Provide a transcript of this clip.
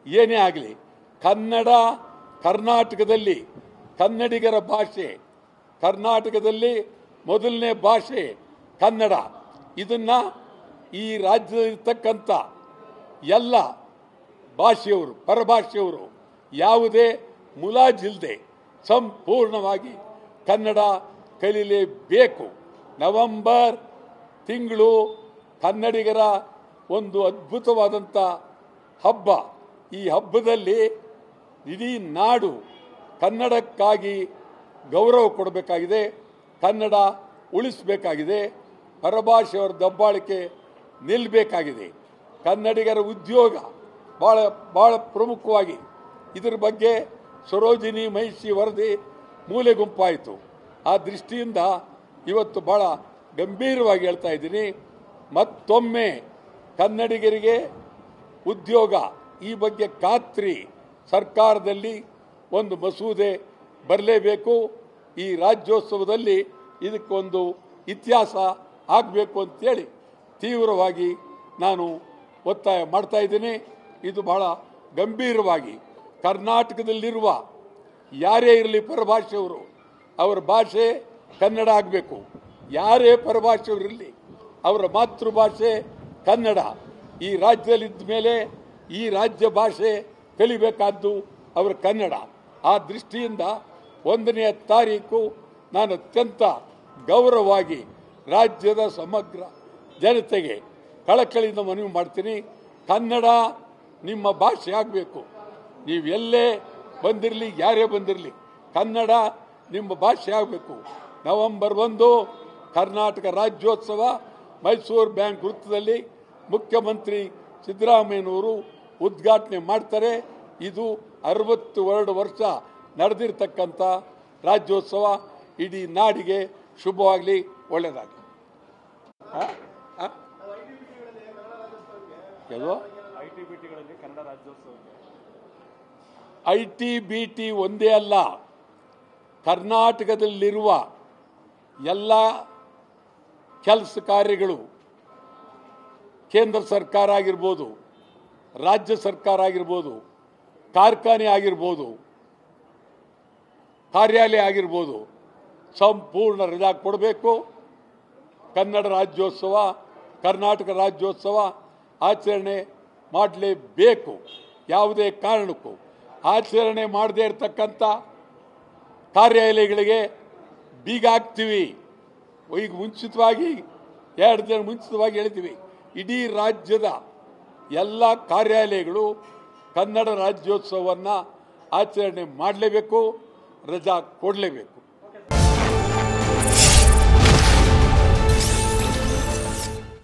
ಏನೇ ಆಗಲಿ ಕನ್ನಡ ಕರ್ನಾಟಕದಲ್ಲಿ ಕನ್ನಡಿಗರ ಭಾಷೆ, ಕರ್ನಾಟಕದಲ್ಲಿ ಮೊದಲನೇ ಭಾಷೆ ಕನ್ನಡ. ಇದನ್ನು ಈ ರಾಜ್ಯದಲ್ಲಿರ್ತಕ್ಕಂಥ ಎಲ್ಲ ಭಾಷೆಯವರು, ಪರಭಾಷೆಯವರು ಯಾವುದೇ ಮುಲಾಜಿಲ್ಲದೆ ಸಂಪೂರ್ಣವಾಗಿ ಕನ್ನಡ ಕಲೀಲೇಬೇಕು. ನವೆಂಬರ್ ತಿಂಗಳು ಕನ್ನಡಿಗರ ಒಂದು ಅದ್ಭುತವಾದಂಥ ಹಬ್ಬ. ಈ ಹಬ್ಬದಲ್ಲಿ ಇಡೀ ನಾಡು ಕನ್ನಡಕ್ಕಾಗಿ ಗೌರವ ಕೊಡಬೇಕಾಗಿದೆ, ಕನ್ನಡ ಉಳಿಸಬೇಕಾಗಿದೆ, ಪರಭಾಷೆಯವರ ದಬ್ಬಾಳಿಕೆ ನಿಲ್ಲಬೇಕಾಗಿದೆ. ಕನ್ನಡಿಗರ ಉದ್ಯೋಗ ಭಾಳ ಪ್ರಮುಖವಾಗಿ ಇದರ ಬಗ್ಗೆ ಸರೋಜಿನಿ ಮಹಿಷಿ ವರದಿ ಮೂಲೆ ಗುಂಪಾಯಿತು. ಆ ದೃಷ್ಟಿಯಿಂದ ಇವತ್ತು ಭಾಳ ಗಂಭೀರವಾಗಿ ಹೇಳ್ತಾ ಇದ್ದೀನಿ. ಮತ್ತೊಮ್ಮೆ ಕನ್ನಡಿಗರಿಗೆ ಉದ್ಯೋಗ ಈ ಬಗ್ಗೆ ಖಾತ್ರಿ ಸರ್ಕಾರದಲ್ಲಿ ಒಂದು ಮಸೂದೆ ಬರಲೇಬೇಕು. ಈ ರಾಜ್ಯೋತ್ಸವದಲ್ಲಿ ಇದಕ್ಕೊಂದು ಇತಿಹಾಸ ಆಗಬೇಕು ಅಂತೇಳಿ ತೀವ್ರವಾಗಿ ನಾನು ಒತ್ತಾಯ ಮಾಡ್ತಾ ಇದ್ದೀನಿ. ಇದು ಬಹಳ ಗಂಭೀರವಾಗಿ ಕರ್ನಾಟಕದಲ್ಲಿರುವ ಯಾರೇ ಇರಲಿ ಪರಭಾಷೆಯವರು, ಅವರ ಭಾಷೆ ಕನ್ನಡ ಆಗಬೇಕು. ಯಾರೇ ಪರಭಾಷೆಯವರಿರಲಿ ಅವರ ಮಾತೃಭಾಷೆ ಕನ್ನಡ. ಈ ರಾಜ್ಯದಲ್ಲಿದ್ದ ಮೇಲೆ ಈ ರಾಜ್ಯ ಭಾಷೆ ಕಲಿಬೇಕಾದ್ದು ಅವರ ಕನ್ನಡ. ಆ ದೃಷ್ಟಿಯಿಂದ 1ನೇ ತಾರೀಕು ನಾನು ಅತ್ಯಂತ ಗೌರವವಾಗಿ ರಾಜ್ಯದ ಸಮಗ್ರ ಜನತೆಗೆ ಕಳಕಳಿಯಿಂದ ಮನವಿ ಮಾಡ್ತೀನಿ. ಕನ್ನಡ ನಿಮ್ಮ ಭಾಷೆ ಆಗಬೇಕು. ನೀವು ಎಲ್ಲೇ ಬಂದಿರಲಿ, ಯಾರೇ ಬಂದಿರಲಿ, ಕನ್ನಡ ನಿಮ್ಮ ಭಾಷೆ ಆಗಬೇಕು. ನವೆಂಬರ್ 1 ಕರ್ನಾಟಕ ರಾಜ್ಯೋತ್ಸವ ಮೈಸೂರು ಬ್ಯಾಂಕ್ ವೃತ್ತದಲ್ಲಿ ಮುಖ್ಯಮಂತ್ರಿ ಸಿದ್ದರಾಮಯ್ಯನವರು ಉದ್ಘಾಟನೆ ಮಾಡ್ತಾರೆ. ಇದು 62 ವರ್ಷ ನಡೆದಿರ್ತಕ್ಕಂಥ ರಾಜ್ಯೋತ್ಸವ. ಇಡೀ ನಾಡಿಗೆ ಶುಭವಾಗಲಿ, ಒಳ್ಳೆಯದಾಗಲಿ. ITBT ಒಂದೇ ಅಲ್ಲ, ಕರ್ನಾಟಕದಲ್ಲಿರುವ ಎಲ್ಲ ಕೆಲಸ ಕಾರ್ಯಗಳು ಕೇಂದ್ರ ಸರ್ಕಾರ ಆಗಿರ್ಬೋದು, ರಾಜ್ಯ ಸರ್ಕಾರ ಆಗಿರ್ಬೋದು, ಕಾರ್ಖಾನೆ ಆಗಿರ್ಬೋದು, ಕಾರ್ಯಾಲಯ ಆಗಿರ್ಬೋದು, ಸಂಪೂರ್ಣ ರಜಾ ಕೊಡಬೇಕು. ಕನ್ನಡ ರಾಜ್ಯೋತ್ಸವ, ಕರ್ನಾಟಕ ರಾಜ್ಯೋತ್ಸವ ಆಚರಣೆ ಮಾಡಲೇಬೇಕು. ಯಾವುದೇ ಕಾರಣಕ್ಕೂ ಆಚರಣೆ ಮಾಡದೇ ಇರತಕ್ಕಂಥ ಕಾರ್ಯಾಲಯಗಳಿಗೆ ಬೀಗ ಹಾಕ್ತೀವಿ. ಈಗ ಮುಂಚಿತವಾಗಿ 2 ದಿನ ಮುಂಚಿತವಾಗಿ ಹೇಳ್ತೀವಿ, ಇಡೀ ರಾಜ್ಯದ ಎಲ್ಲ ಕಾರ್ಯಾಲಯಗಳು ಕನ್ನಡ ರಾಜ್ಯೋತ್ಸವವನ್ನು ಆಚರಣೆ ಮಾಡಲೇಬೇಕು, ರಜಾ ಕೊಡಲೇಬೇಕು.